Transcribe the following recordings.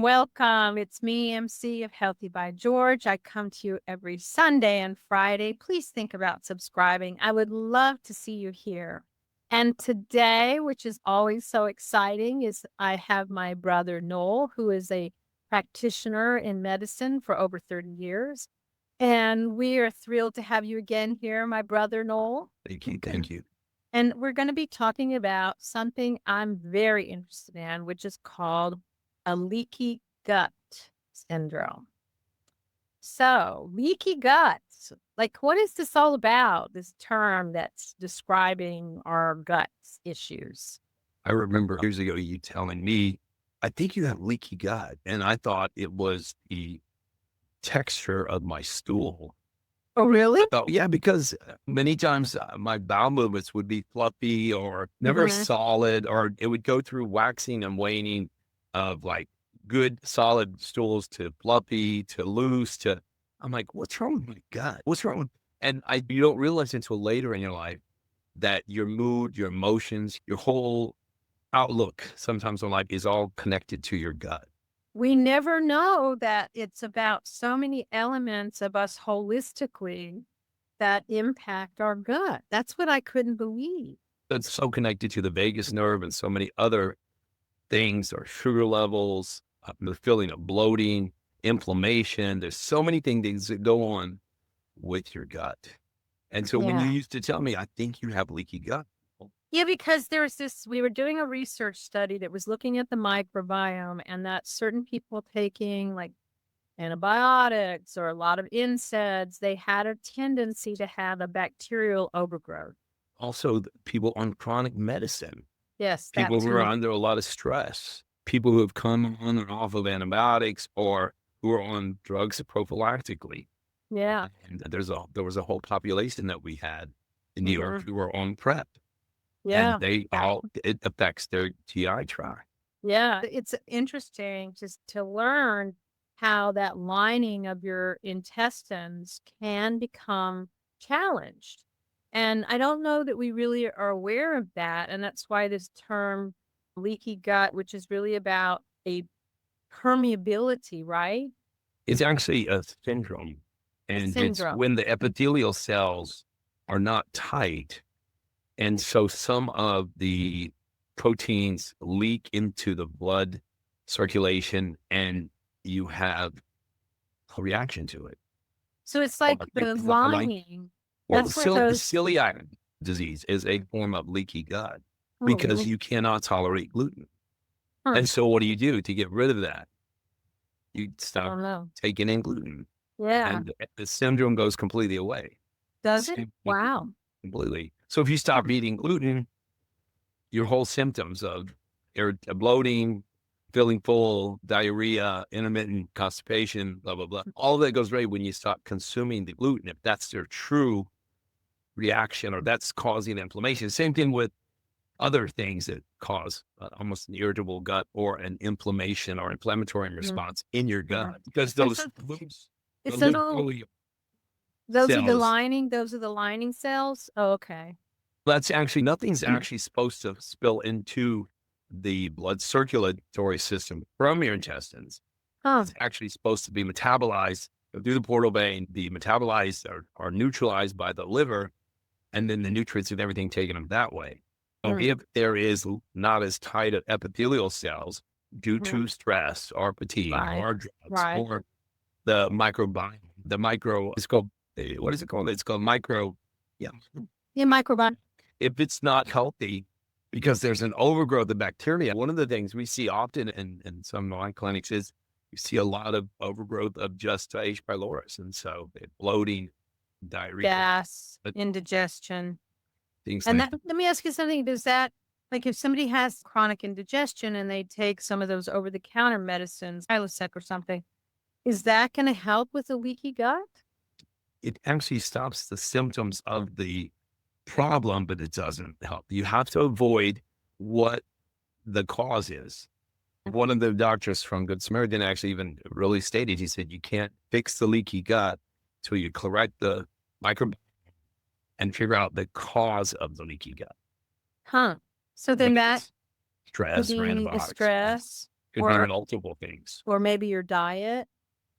Welcome. It's me, MC of Healthy by George. I come to you every Sunday and Friday. Please think about subscribing. I would love to see you here. And today, which is always so exciting, is I have my brother Noel, who is a practitioner in medicine for over 30 years. And we are thrilled to have you again here, my brother Noel. Thank you. Thank you. And we're going to be talking about something I'm very interested in, which is called a leaky gut syndrome. So, leaky gut, like what is this all about? This term that's describing our guts issues. I remember years ago you telling me, I think you have leaky gut. And I thought it was the texture of my stool. Oh, really? I thought, yeah, because many times my bowel movements would be fluffy or never solid, or it would go through waxing and waning of like good solid stools to fluffy to loose to, I'm like, what's wrong with my gut? What's wrong with, and you don't realize until later in your life that your mood, your emotions, your whole outlook sometimes on life is all connected to your gut. We never know that it's about so many elements of us holistically that impact our gut. That's what I couldn't believe. It's so connected to the vagus nerve and so many other things, or sugar levels, the feeling of bloating, inflammation. There's so many things that go on with your gut. And so when you used to tell me, I think you have leaky gut. Yeah, because there's this, we were doing a research study that was looking at the microbiome, and that certain people taking like antibiotics or a lot of NSAIDs, they had a tendency to have a bacterial overgrowth. Also, people on chronic medicine, Yes, that people who are too. under a lot of stress, people who have come on and off of antibiotics or who are on drugs prophylactically. Yeah. And there was a whole population that we had in New York who were on PrEP. Yeah. And it affects their GI tract. Yeah. It's interesting just to learn how that lining of your intestines can become challenged. And I don't know that we really are aware of that. And that's why this term leaky gut, which is really about a permeability, right? It's actually a syndrome. And it's Syndrome. when the epithelial cells are not tight. And so some of the proteins leak into the blood circulation and you have a reaction to it. So it's like the lining. Well, That's where those. celiac disease is a form of leaky gut Oh, because really? you cannot tolerate gluten. Huh. And so what do you do to get rid of that? You I stop don't know. taking in gluten. Yeah. And the syndrome goes completely away. Does it? Wow. Completely. So if you stop eating gluten, your whole symptoms of bloating, feeling full, diarrhea, intermittent constipation, blah, blah, blah, all of that goes away when you stop consuming the gluten, if that's their true reaction or that's causing inflammation. Same thing with other things that cause almost an irritable gut or an inflammation or inflammatory response in your gut, because those It's the a little little, those are the cells, lining cells. Oh, okay. that's actually, nothing's actually supposed to spill into the blood circulatory system from your intestines. Huh. It's actually supposed to be metabolized through the portal vein, be metabolized or neutralized by the liver, and then the nutrients and everything taken up that way. So if there is not as tight of epithelial cells due to stress or fatigue or drugs or the microbiome, it's called, what is it called? It's called yeah. Yeah, microbiome. If it's not healthy, because there's an overgrowth of bacteria, one of the things we see often in some of my clinics is you see a lot of overgrowth of just H. pylorus. And so bloating, diarrhea, Gas, indigestion. things And like that, let me ask you something. Does that, like if somebody has chronic indigestion and they take some of those over-the-counter medicines, Prilosec or something, is that going to help with the leaky gut? it actually stops the symptoms of the problem, but it doesn't help. You have to avoid what the cause is. One of the doctors from Good Samaritan actually even really stated, he said, you can't fix the leaky gut till you correct the microbiome and figure out the cause of the leaky gut. Huh. So then that Stress could or be the antibiotics. stress. Could be Or multiple things. or maybe your diet,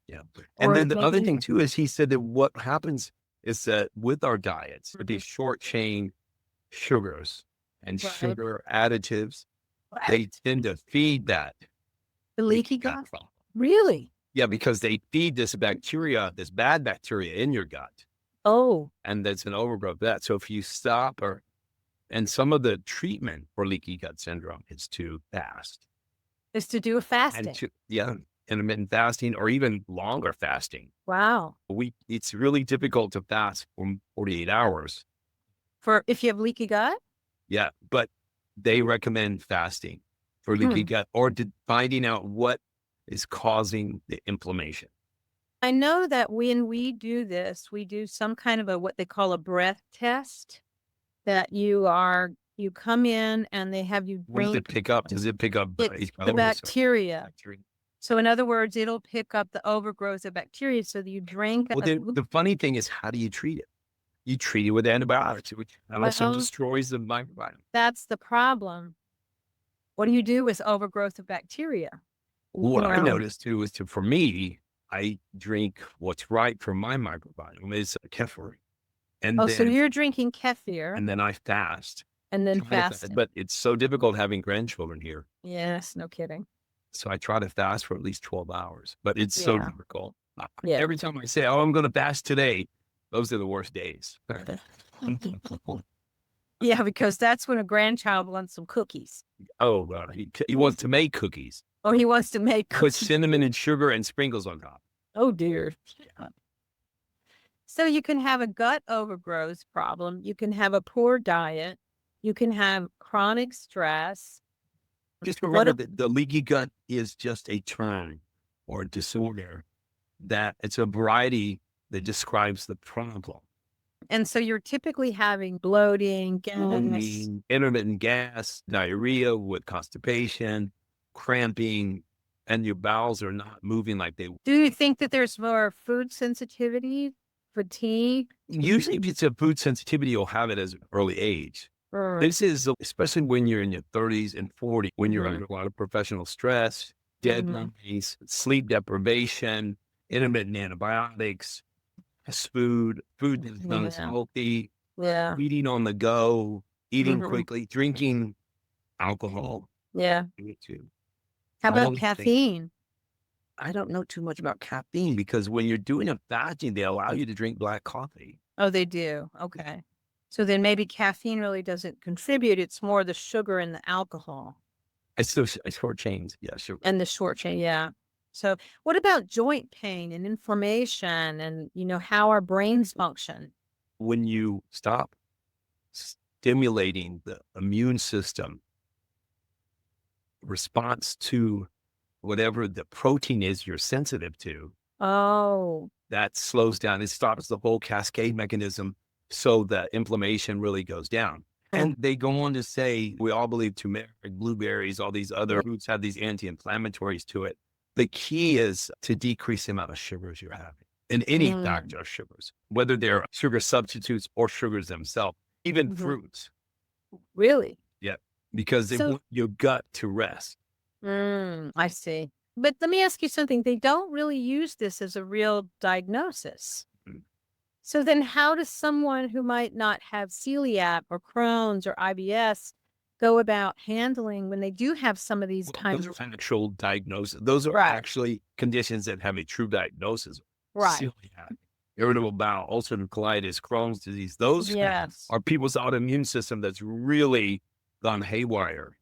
Yeah. And or then the other maybe thing too is he said that what happens is that with our diets, with Mhm. these short chain sugars and Right. sugar additives, they tend to feed that The leaky leaky gut gut? problem. Really? Yeah, because they feed this bacteria, this bad bacteria in your gut, Oh, and that's an overgrowth of that. So if you stop and some of the treatment for leaky gut syndrome is to fast it's to do with and fasting. yeah, intermittent fasting or even longer fasting. Wow. It's really difficult to fast for 48 hours. For if you have leaky gut? Yeah, but they recommend fasting for leaky Hmm. gut or finding out what is causing the inflammation. I know that when we do this, we do some kind of a what they call a breath test that you come in and they have you What does it drink pick up? Does it pick up it's H. the pylori? bacteria. Bacteria. So in other words, it'll pick up the overgrowth of bacteria so that you drink Well, a the funny thing is, how do you treat it? You treat it with antibiotics, which also well, destroys the microbiome. that's the problem. What do you do with overgrowth of bacteria? What I Well, noticed too is for me, I drink what's right for my microbiome is kefir, and oh, so then you're drinking kefir I fast. and then Try to fasting. but it's so difficult having grandchildren here. Yes, no kidding. So I try to fast for at least 12 hours, but it's so Yeah. difficult. Yeah. Every time I say, "Oh, I'm going to fast today," those are the worst days. Yeah, because that's when a grandchild wants some cookies Oh, God. He wants to make cookies, or he wants to make put cookies. cinnamon and sugar and sprinkles on top. Oh dear. So you can have a gut overgrowth problem. You can have a poor diet. You can have chronic stress. Just What? remember that the leaky gut is just a term or disorder, that it's a variety that describes the problem. And so you're typically having bloating, gas. Intermittent gas, diarrhea with constipation, cramping, and your bowels are not moving like they. Do you think that there's more food sensitivity, fatigue? Usually, if it's a food sensitivity, you'll have it as an early age. Or, This is especially when you're in your 30s and 40s, when you're Mhm. under a lot of professional stress, Mhm. deadlines, sleep deprivation, intermittent antibiotics, food that's not as Yeah. healthy, Yeah. eating on the go, eating Mhm. quickly, drinking alcohol. Yeah. Me too. How All about these things. caffeine? I don't know too much about caffeine because when you're doing a fasting, they allow you to drink black coffee. Oh, they do. Okay. So then maybe caffeine really doesn't contribute. It's more the sugar and the alcohol It's short chains. Yeah, sure. and the short chain. Yeah. So what about joint pain and inflammation and, how our brains function? When you stop stimulating the immune system response to whatever the protein is you're sensitive to, Oh, that slows down. It stops the whole cascade mechanism so the inflammation really goes down. And they go on to say, we all believe turmeric, blueberries, all these other fruits have these anti-inflammatories to it. The key is to decrease the amount of sugars you're having in any Mm. factor of sugars, whether they're sugar substitutes or sugars themselves, even Mhm. fruits. Really? Yeah. Because they So, want your gut to rest. I see. But let me ask you something. They don't really use this as a real diagnosis. Mm. So then how does someone who might not have celiac or Crohn's or IBS go about handling when they do have some of these Well, those kinds? are actual diagnoses. Those are Right. actually conditions that have a true diagnosis. Right. Celiac, irritable bowel, ulcerative colitis, Crohn's disease. Those Yes. are people's autoimmune system that's really gone haywire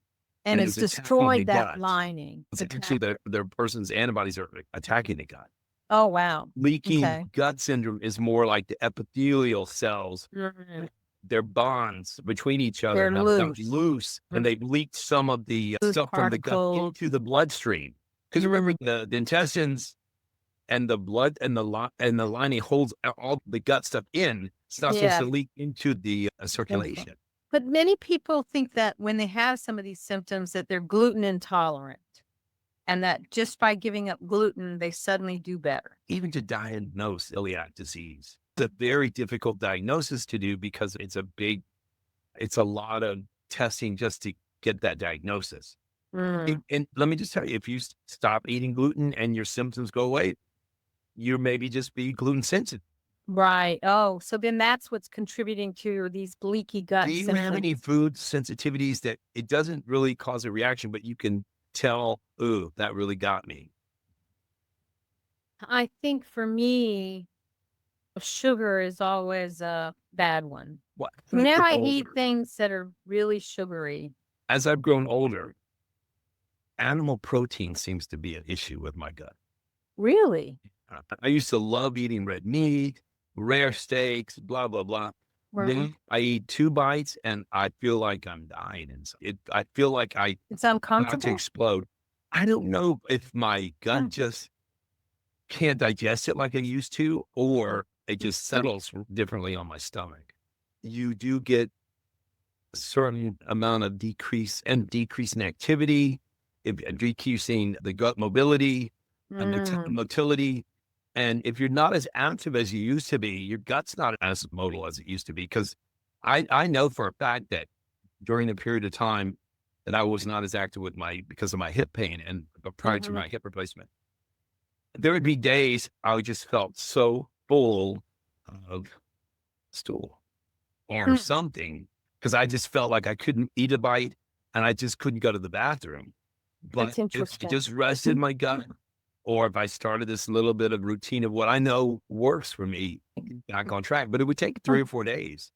And and it's is attacking the destroyed that gut. lining. It's actually their person's antibodies are attacking the gut. Oh, wow. Leaky Okay. gut syndrome is more like the epithelial cells. Mhm. Their bonds between each other They're have got loose. loose, and they've leaked some of the Loose stuff from the gut particles. into the bloodstream. Because remember, the intestines and the blood and the lining holds all the gut stuff in. It's not supposed Yeah. to leak into the Okay. circulation. But many people think that when they have some of these symptoms that they're gluten intolerant and that just by giving up gluten, they suddenly do better. Even to diagnose celiac disease, it's a very difficult diagnosis to do because it's a lot of testing just to get that diagnosis. Mm. And let me just tell you, if you stop eating gluten and your symptoms go away, you maybe just be gluten sensitive. Right. Oh, so then that's what's contributing to these leaky Do gut you have any symptoms. food sensitivities that it doesn't really cause a reaction, but you can tell, ooh, that really got me? I think for me, sugar is always a bad one. What? Whenever You're I eat older. things that are really sugary. As I've grown older, animal protein seems to be an issue with my gut. Really? I used to love eating red meat, rare steaks, blah, blah, blah. Mhm. Then I eat 2 bites and I feel like I'm dying inside. I feel like I It's about to uncomfortable? explode. I don't know if my gut Mm. just can't digest it like I used to, or it just settles differently on my stomach. You do get a certain amount of decrease in activity, decreasing the gut mobility and Mm. motility. And if you're not as active as you used to be, your gut's not as mobile as it used to be. Because I know for a fact that during the period of time that I was not as active with because of my hip pain and prior to Mhm. my hip replacement, there would be days I just felt so full of stool or Mm. something because I just felt like I couldn't eat a bite and I just couldn't go to the bathroom. But That's if I interesting. just rested my gut, or if I started this little bit of routine of what I know works for me, back on track. But it would take 3 or 4 days.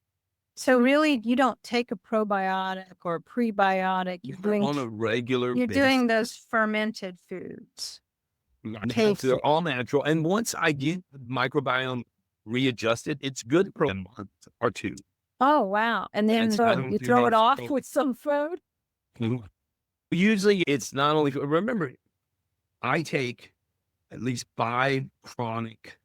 So really, you don't take a probiotic or a prebiotic. On a regular You're basis. doing those fermented foods. They're all natural. And once I get the microbiome readjusted, it's good for a month or two. Oh, wow. And then I don't you do throw it much. off with some food? Usually it's not only, remember, I take at least 5 chronic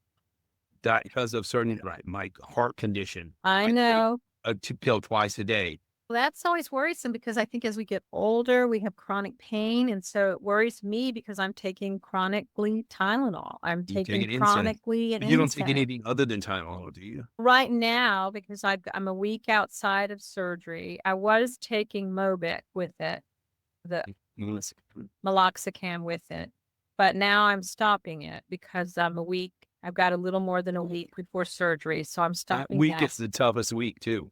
because of certain, right, my heart condition. I I take know. a pill twice a day. Well, that's always worrisome because I think as we get older, we have chronic pain. And so it worries me because I'm taking chronically Tylenol. I'm You take taking an NSAID. chronically an But you don't take NSAID. anything other than Tylenol, do you? Right now, because I'm a week outside of surgery, I was taking Mobic with it, the Mm. meloxicam with it. But now I'm stopping it because I'm a week. I've got a little more than a week before surgery. So I'm That stopping week that. is the toughest week too.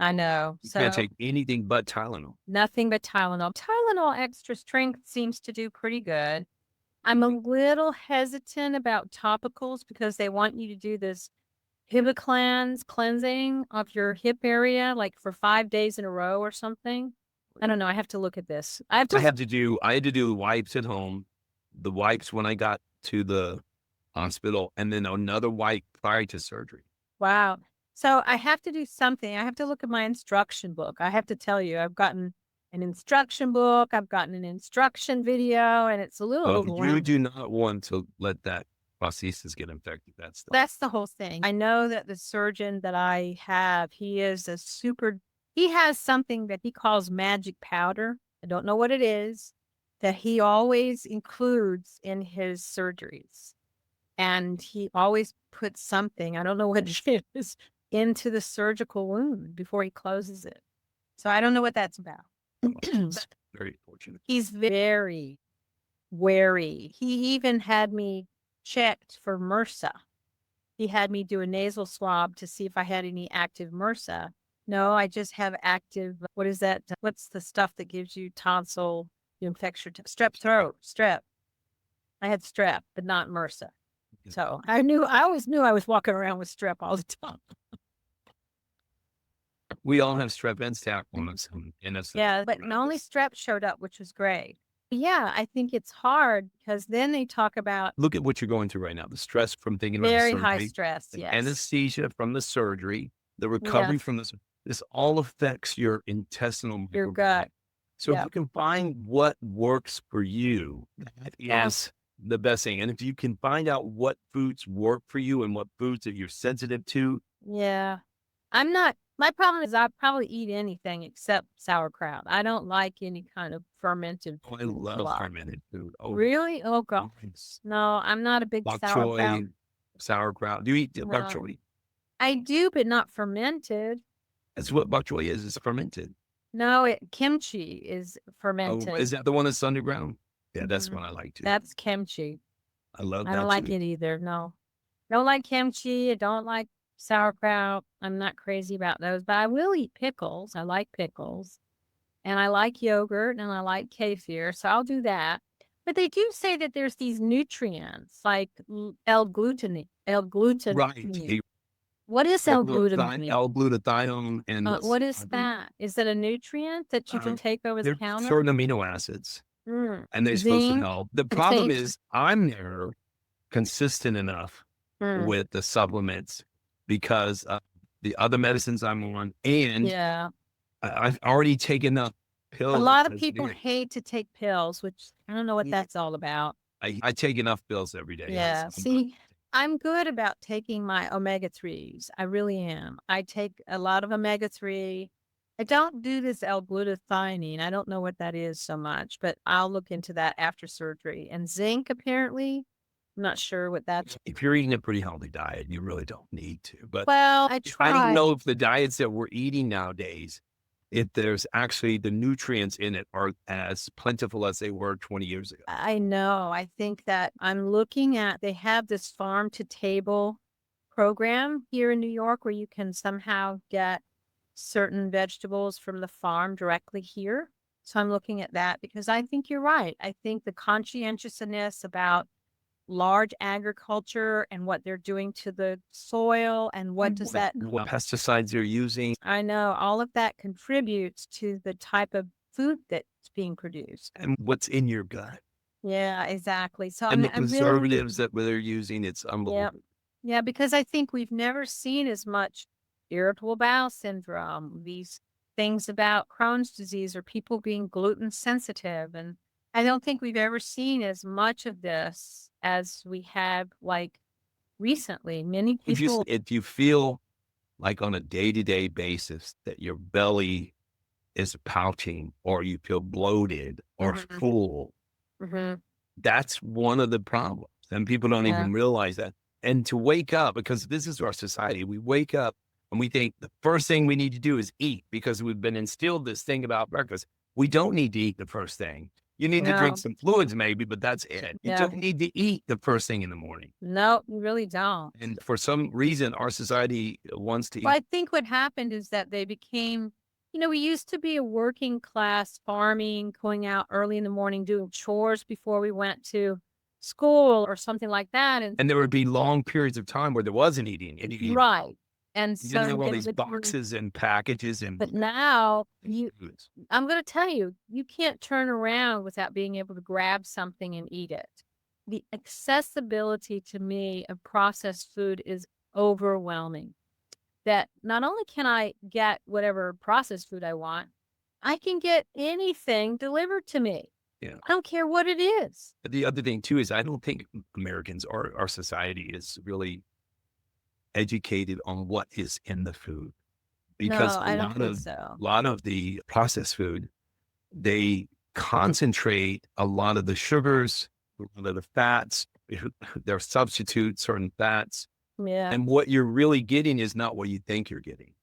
I know. You can't So take anything but Tylenol. nothing but Tylenol. Tylenol extra strength seems to do pretty good. I'm a little hesitant about topicals because they want you to do this hibiclans cleansing of your hip area, like for 5 days in a row or something. I don't know. I have to look at this. I have to. I had to do wipes at home, the wipes when I got to the hospital, and then another wipe prior to surgery. Wow. So I have to do something. I have to look at my instruction book. I have to tell you, I've gotten an instruction book. I've gotten an instruction video, and it's a little You overwhelming. do not want to let that prosthesis get infected. That's the whole thing. I know that the surgeon that I have, he has something that he calls magic powder. I don't know what it is that he always includes in his surgeries. And he always puts something, I don't know what it is, into the surgical wound before he closes it. So I don't know what that's about. very fortunate. He's very wary. He even had me checked for MRSA. He had me do a nasal swab to see if I had any active MRSA. No, I just have active, what is that? What's the stuff that gives you tonsil, you infect your strep throat, strep. I had strep, but not MRSA. So I always knew I was walking around with strep all the time. We all have strep and staph on us, and that's Yeah, but only strep showed up, which was great. Yeah, I think it's hard because then they talk about look at what you're going through right now. The stress from thinking about the very high surgery, stress. the Yes. anesthesia from the surgery, the recovery Yes. from this. This all affects your intestinal Your microbiome. gut. So if Yeah. you can find what works for you, that is the best thing. And if you can find out what foods work for you and what foods that you're sensitive to, Yeah. I'm not, my problem is I probably eat anything except sauerkraut. I don't like any kind of fermented I food. love fermented food. Oh, Really? Oh, God. nice. No, I'm not a big Bok sauerkraut. choy, sauerkraut. Do you eat bok No. choy? I do, but not fermented. That's what bok choy is. It's fermented. No, kimchi is Oh, fermented. is that the one that's underground? Yeah, that's Mhm. one I like too. That's kimchi. I love I don't that like too. it either. No, don't like kimchi. I don't like sauerkraut. I'm not crazy about those, but I will eat pickles. I like pickles, and I like yogurt, and I like kefir, so I'll do that. But they do say that there's these nutrients like Right. L-glutamine. What is L-glutamine? L-glutathione and What is that? Is it a nutrient that you can take over the they're counter? certain amino acids, Mm. and they're supposed to Zinc, help. The it problem takes. is I'm never consistent enough Mm. with the supplements because of the other medicines I'm on, and Yeah. I've already taken enough A pills lot of as people it is. hate to take pills, which I don't know what that's all about. I take enough pills every day. Yeah. See, I'm good about taking my omega-3s. I really am. I take a lot of omega-3. I don't do this L-glutathione. I don't know what that is so much, but I'll look into that after surgery. And zinc, apparently, I'm not sure what that's. If you're eating a pretty healthy diet, you really don't need to. But Well, I I don't try. know if the diets that we're eating nowadays, if there's actually the nutrients in it are as plentiful as they were 20 years ago. I know. I think that I'm looking at, they have this farm to table program here in New York where you can somehow get certain vegetables from the farm directly here. So I'm looking at that because I think you're right. I think the conscientiousness about large agriculture and what they're doing to the soil and what does that, What pesticides they're using I know all of that contributes to the type of food that's being produced. and what's in your gut Yeah, exactly. So and the I'm really, preservatives that they're using. It's yeah, unbelievable. yeah, because I think we've never seen as much irritable bowel syndrome, these things about Crohn's disease or people being gluten sensitive. And I don't think we've ever seen as much of this as we have like recently. Many people, If you feel like on a day-to-day basis that your belly is pouting or you feel bloated or Mhm, full, mhm, that's one of the problems. And people don't yeah, even realize that. And to wake up, because this is our society, we wake up and we think the first thing we need to do is eat because we've been instilled this thing about breakfast. We don't need to eat the first thing. You need to drink no, some fluids, maybe, but that's it. You yeah, don't need to eat the first thing in the morning. no, you really don't. And for some reason, our society wants to Well, eat. I think what happened is that they became, we used to be a working class farming, going out early in the morning, doing chores before we went to school or something like that. And And there would be long periods of time where there wasn't eating. And right. And you didn't so have all in these between, boxes and packages and but now foods. I'm going to tell you, you can't turn around without being able to grab something and eat it. The accessibility to me of processed food is overwhelming. That not only can I get whatever processed food I want, I can get anything delivered to me. Yeah. I don't care what it is. But the other thing too is I don't think Americans or our society is really educated on what is in the food because No, I don't think so. a lot of the processed food, they concentrate a lot of the sugars, a lot of the fats, their substitute certain fats. Yeah, And what you're really getting is not what you think you're getting.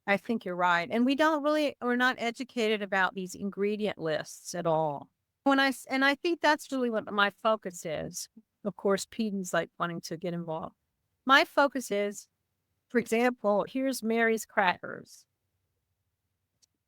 I think you're right. And we're not educated about these ingredient lists at all. And I think that's really what my focus is. Of course, Peden's like wanting to get involved. My focus is, for example, here's Mary's crackers.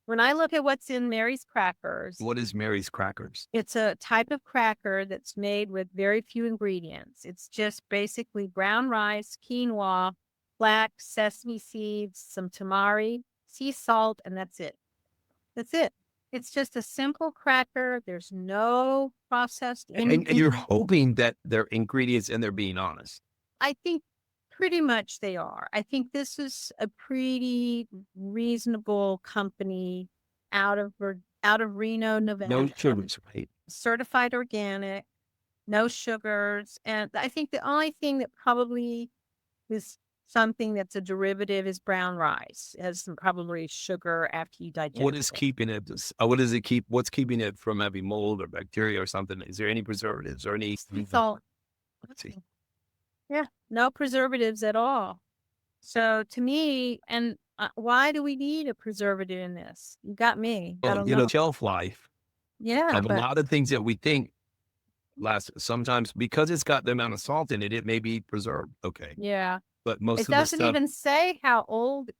When I look at what's in Mary's crackers, What is Mary's crackers? it's a type of cracker that's made with very few ingredients. It's just basically brown rice, quinoa, flax, sesame seeds, some tamari, sea salt, and that's it. That's it. It's just a simple cracker. There's no processed And you're anything. hoping that they're ingredients and they're being honest. I think pretty much they are. I think this is a pretty reasonable company out of Reno, Nevada. No sugars, right? Certified organic, no sugars. And I think the only thing that probably is something that's a derivative is brown rice. It has some probably sugar after you digest What is it. keeping it? What does it keep? What's keeping it from having mold or bacteria or something? Is there any preservatives or any? Salt. Let's see. Yeah, no preservatives at all. So to me, and Why do we need a preservative in this? You got me. I Well, don't know. shelf life Yeah, of a but lot of things that we think last, sometimes because it's got the amount of salt in it, it may be preserved. Okay. yeah, But most it of the doesn't stuff, even say how old,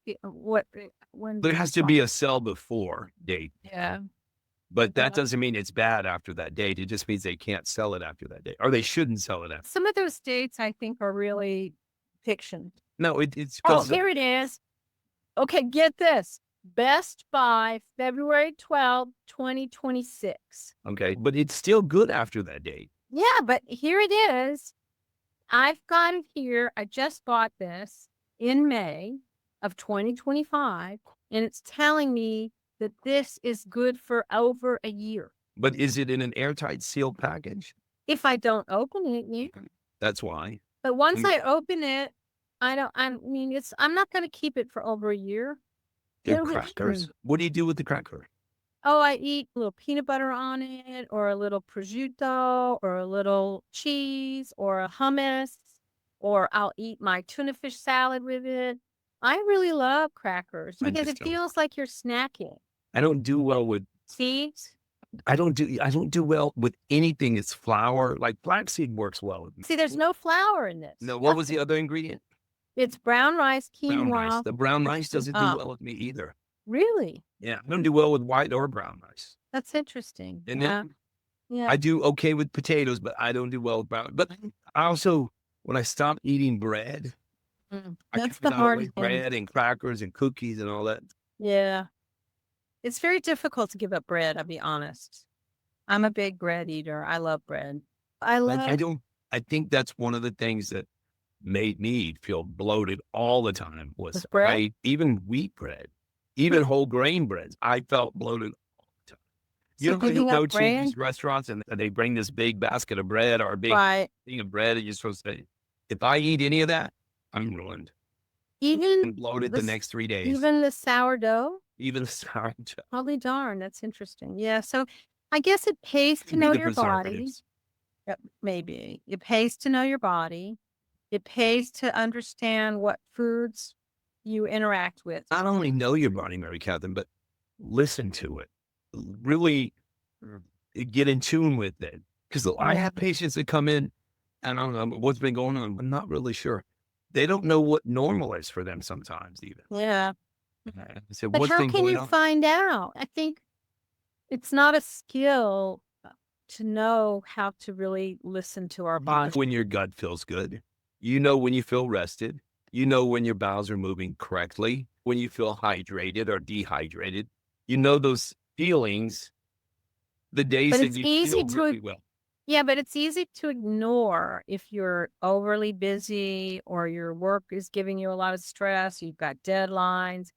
when. there has to be a sell before date, Yeah. but that Yeah. doesn't mean it's bad after that date. It just means they can't sell it after that date, or they shouldn't sell it after. Some of those dates I think are really fiction. No, it's Oh, because, here it is. Okay, get this. Best by February 12th, 2026. okay, but it's still good after that date. Yeah, but here it is. I've got it here. I just bought this in May of 2025, and it's telling me that this is good for over a year. But is it in an airtight sealed package? If I don't open it, yeah. That's why. But once Mm. I open it, I'm not going to keep it for over a year. They're It'll get crackers. screwed. What do you do with the cracker? Oh, I eat a little peanut butter on it, or a little prosciutto, or a little cheese, or a hummus, or I'll eat my tuna fish salad with it. I really love crackers I because just it don't. feels like you're snacking. I don't do well with. Seeds. I don't do well with anything that's flour. Like flaxseed works well with me. See, there's no flour in this. No, what was the other ingredient? It's brown rice, Brown rice. quinoa. The brown rice doesn't do Oh. well with me either. Really? Yeah, I don't do well with white or brown rice. That's interesting. And Yeah. then Yeah. I do okay with potatoes, but I don't do well with brown. But I also, when I stopped eating bread, I That's cut the out hard with thing. bread and crackers and cookies and all that. Yeah. It's very difficult to give up bread, I'll be honest. I'm a big bread eater. I love bread. I Like, love I think that's one of the things that made me feel bloated all the time was With bread? I even wheat bread, even whole grain breads. I felt bloated all the time. You So know, you giving go up to these bread? restaurants and they bring this big basket of bread or a big Right. thing of bread, and you're supposed to. If I eat any of that, I'm ruined Even and bloated the the s- next 3 days. even the sourdough? Even sourdough. Holy darn, that's interesting. Yeah. So I guess it pays to know The your body. preservatives. Maybe. It pays to know your body. It pays to understand what foods you interact with. Not only know your body, Mary Catherine, but listen to it. Really get in tune with it. Because I have patients that come in and I don't know what's been going on. I'm not really sure. They don't know what normal is for them sometimes, even. Yeah. I said, But what's how been can going you on? find out? I think it's not a skill to know how to really listen to our body. When your gut feels good, you know when you feel rested, you know when your bowels are moving correctly, when you feel hydrated or dehydrated, you know those feelings the days But that it's you easy feel to really well. Yeah, but it's easy to ignore if you're overly busy or your work is giving you a lot of stress, you've got deadlines.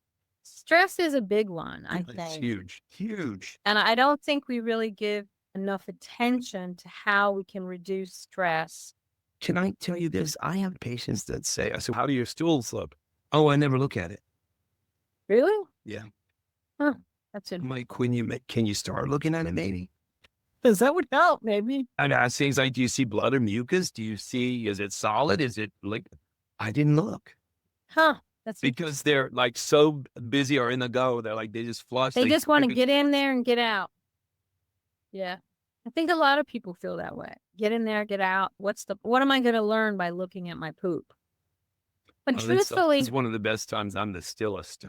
Stress is a big one, I It's think. huge, huge. And I don't think we really give enough attention to how we can reduce stress. Can I tell you this? I have patients that say, I said, how do your stools look? Oh, I never look at it. Really? Yeah. Huh. That's I'm it. like, can you start looking at it maybe? Because that would help, maybe. And I say, like, do you see blood or mucus? Do you see, is it solid? Is it liquid? I didn't look Huh. That's because they're like so busy or in the go. They're like, they just flush. They just want to get in there and get out. Yeah. I think a lot of people feel that way. Get in there, get out. What am I going to learn by looking at my poop? But truthfully, it's one of the best times. I'm the stillest.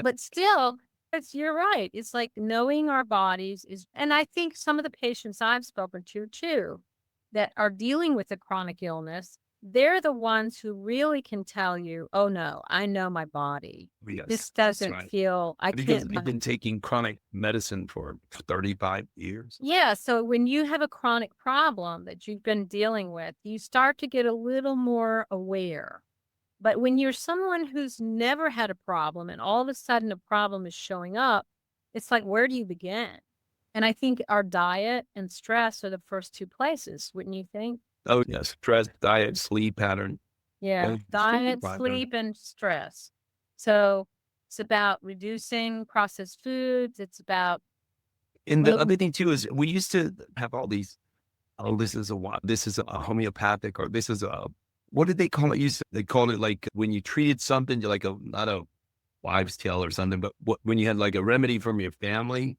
but still, you're right. It's like knowing our bodies and I think some of the patients I've spoken to too, that are dealing with a chronic illness, they're the ones who really can tell you, oh no, I know my body. Yes, This that's doesn't right. feel, I Because can't. I've been taking chronic medicine for 35 years. Yeah. So when you have a chronic problem that you've been dealing with, you start to get a little more aware. But when you're someone who's never had a problem and all of a sudden a problem is showing up, it's like, where do you begin? And I think our diet and stress are the first two places, wouldn't you think? Oh, yes. Stress, diet, sleep pattern. Yeah. Diet, sleep, and stress. So it's about reducing processed foods. It's about. And the other thing too is we used to have all these, oh, this is a homeopathic or this is a what did they call it? They called it like when you treated something, like not a wives' tale or something, but when you had like a remedy from your family,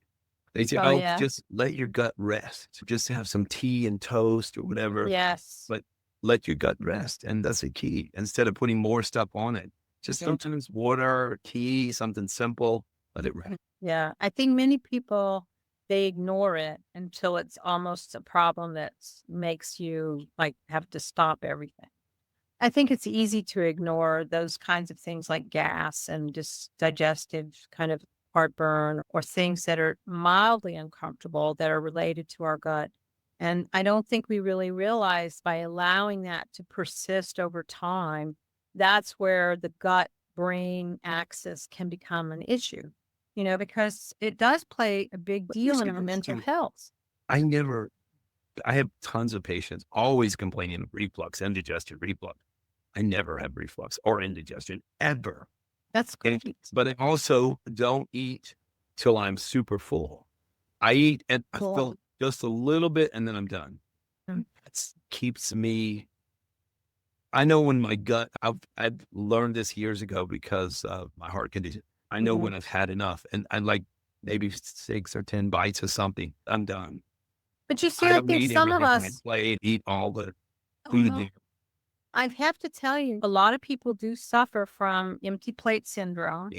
they say, Oh, oh, yeah. just let your gut rest. Just have some tea and toast or whatever, Yes. but let your gut rest. And that's the key. Instead of putting more stuff on it, just Yeah. sometimes water, tea, something simple, let it rest. Yeah. I think many people, they ignore it until it's almost a problem that makes you like have to stop everything. I think it's easy to ignore those kinds of things like gas and just digestive kind of heartburn or things that are mildly uncomfortable that are related to our gut. And I don't think we really realize by allowing that to persist over time, that's where the gut brain axis can become an issue, because it does play a big deal in our mental health. I never, I have tons of patients always complaining of reflux, indigestion, reflux. I never have reflux or indigestion ever. That's great. But I also don't eat till I'm super full. I eat and I Cool. feel just a little bit and then I'm done. Mm. That keeps me. I know when my gut, I've learned this years ago because of my heart condition. I know when I've had enough and I like maybe 6 or 10 bites of something, I'm done. But you see, I I don't think eat some of everything on my us, plate, eat all the oh food no, there. I have to tell you, a lot of people do suffer from empty plate syndrome,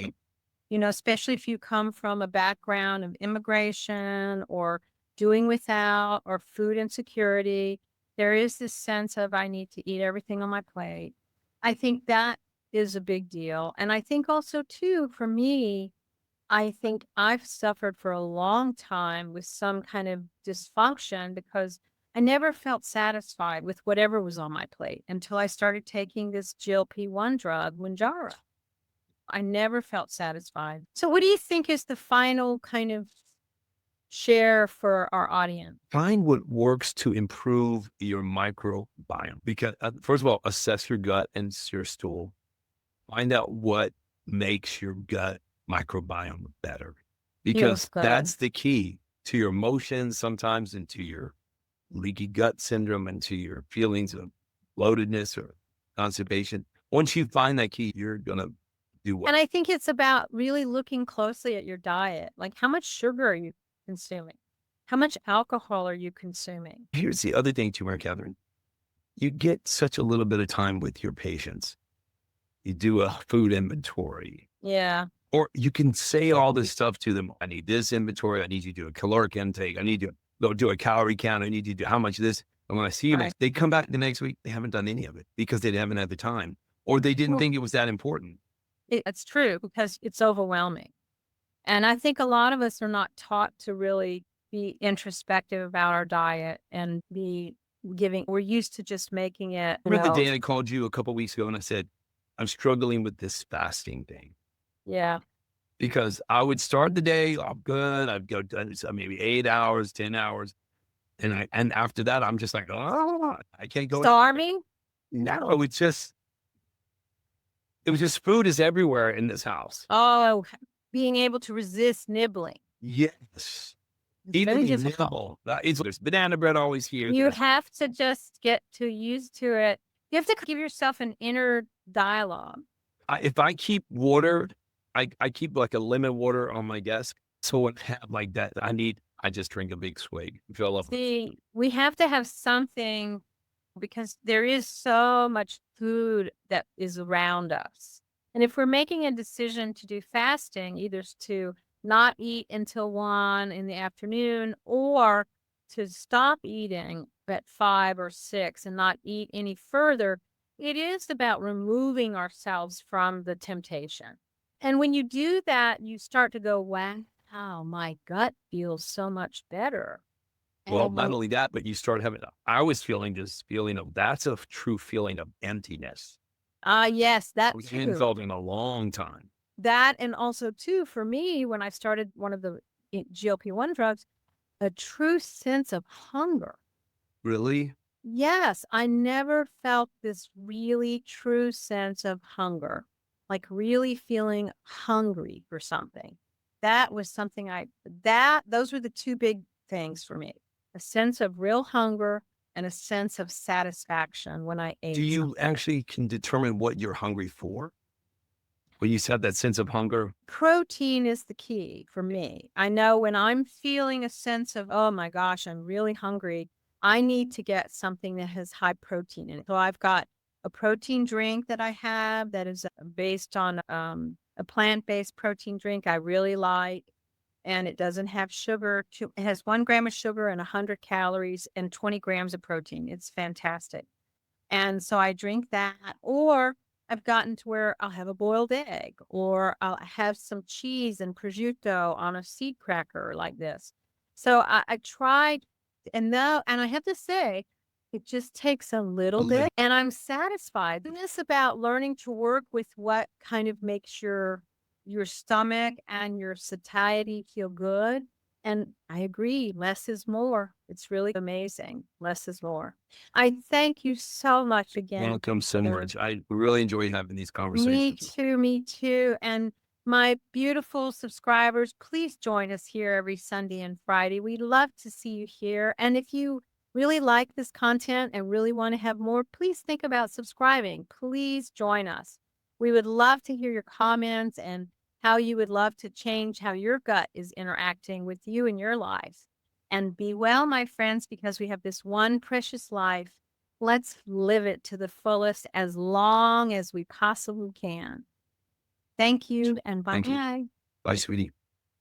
Yeah. especially if you come from a background of immigration or doing without or food insecurity. There is this sense of, I need to eat everything on my plate. I think that is a big deal. And I think also, too, for me, I think I've suffered for a long time with some kind of dysfunction because I never felt satisfied with whatever was on my plate until I started taking this GLP-1 drug, Winjara. I never felt satisfied. So what do you think is the final kind of share for our audience? Find what works to improve your microbiome. Because, first of all, assess your gut and your stool. Find out what makes your gut microbiome better, Feels because good. that's the key to your emotions sometimes and to your leaky gut syndrome and to your feelings of bloatedness or constipation. Once you find that key, you're going to do well. And I think it's about really looking closely at your diet. Like, how much sugar are you consuming? How much alcohol are you consuming? Here's the other thing too, Mary Catherine. You get such a little bit of time with your patients. You do a food inventory, Yeah. or you can say all this stuff to them. I need this inventory. I need you to do a caloric intake. I need you to go do a calorie count. I need you to do how much of this. And when I see them, Right. they come back the next week. They haven't done any of it because they haven't had the time, or they didn't Well, think it was that important. it's true because it's overwhelming. And I think a lot of us are not taught to really be introspective about our diet and be giving. We're used to just making it, Remember the day I called you a couple of weeks ago and I said, I'm struggling with this fasting thing, yeah. because I would start the day, I'm good. I'd go maybe 8 hours, 10 hours. And after that, I'm just like, oh, I can't go. Starving? No, it was just food is everywhere in this house. Oh, being able to resist nibbling. Yes. It's Even very the difficult. nibble. There's banana bread always here. You have to just get too used to it. You have to give yourself an inner dialogue. If I keep water, I keep like a lemon water on my desk. So when I have like that, I just drink a big swig. Fill up. See, we have to have something because there is so much food that is around us. And if we're making a decision to do fasting, either to not eat until 1 in the afternoon or to stop eating at 5 or 6 and not eat any further, it is about removing ourselves from the temptation. And when you do that, you start to go, wow, my gut feels so much better. Well, And not only that, but you start having, I was feeling this feeling of, that's a true feeling of emptiness. yes, that We hadn't too. felt in a long time. That and also too, for me, when I started one of the GLP-1 drugs, a true sense of hunger. Really? Yes, I never felt this really true sense of hunger, like really feeling hungry for something. That was something those were the two big things for me. A sense of real hunger and a sense of satisfaction when I ate Do you something. actually can determine what you're hungry for? When you said that sense of hunger? Protein is the key for me. I know when I'm feeling a sense of, oh my gosh, I'm really hungry, I need to get something that has high protein in it. So I've got a protein drink that I have that is based on a plant-based protein drink I really like. And it doesn't have sugar. It has 1 gram of sugar and 100 calories and 20 grams of protein. It's fantastic. And so I drink that, or I've gotten to where I'll have a boiled egg, or I'll have some cheese and prosciutto on a seed cracker like this. So I tried, and though, and I have to say, it just takes a little bit, and I'm satisfied. And it's about learning to work with what kind of makes your stomach and your satiety feel good. And I agree, less is more. It's really amazing. Less is more. I thank you so much again. Welcome so for- much. I really enjoy having these Me conversations. too, me too. And my beautiful subscribers, please join us here every Sunday and Friday. We'd love to see you here. And if you really like this content and really want to have more, please think about subscribing. Please join us. We would love to hear your comments and how you would love to change how your gut is interacting with you in your lives. And be well, my friends, because we have this one precious life. Let's live it to the fullest as long as we possibly can. Thank you and bye. Thank you. Bye, sweetie.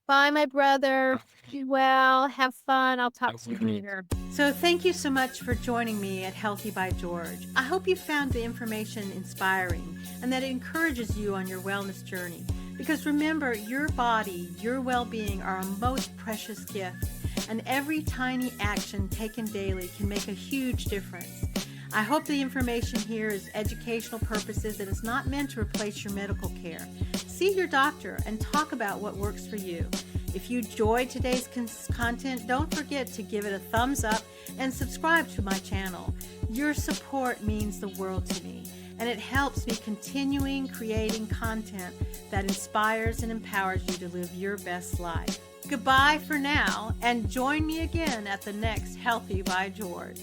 Bye, my brother. Be well. Have fun. I'll talk to you later. So thank you so much for joining me at Healthy by George. I hope you found the information inspiring and that it encourages you on your wellness journey. Because remember, your body, your well-being are a most precious gift, and every tiny action taken daily can make a huge difference. I hope the information here is educational purposes and is not meant to replace your medical care. See your doctor and talk about what works for you. If you enjoyed today's content, don't forget to give it a thumbs up and subscribe to my channel. Your support means the world to me, and it helps me continuing creating content that inspires and empowers you to live your best life. Goodbye for now, and join me again at the next Healthy by George.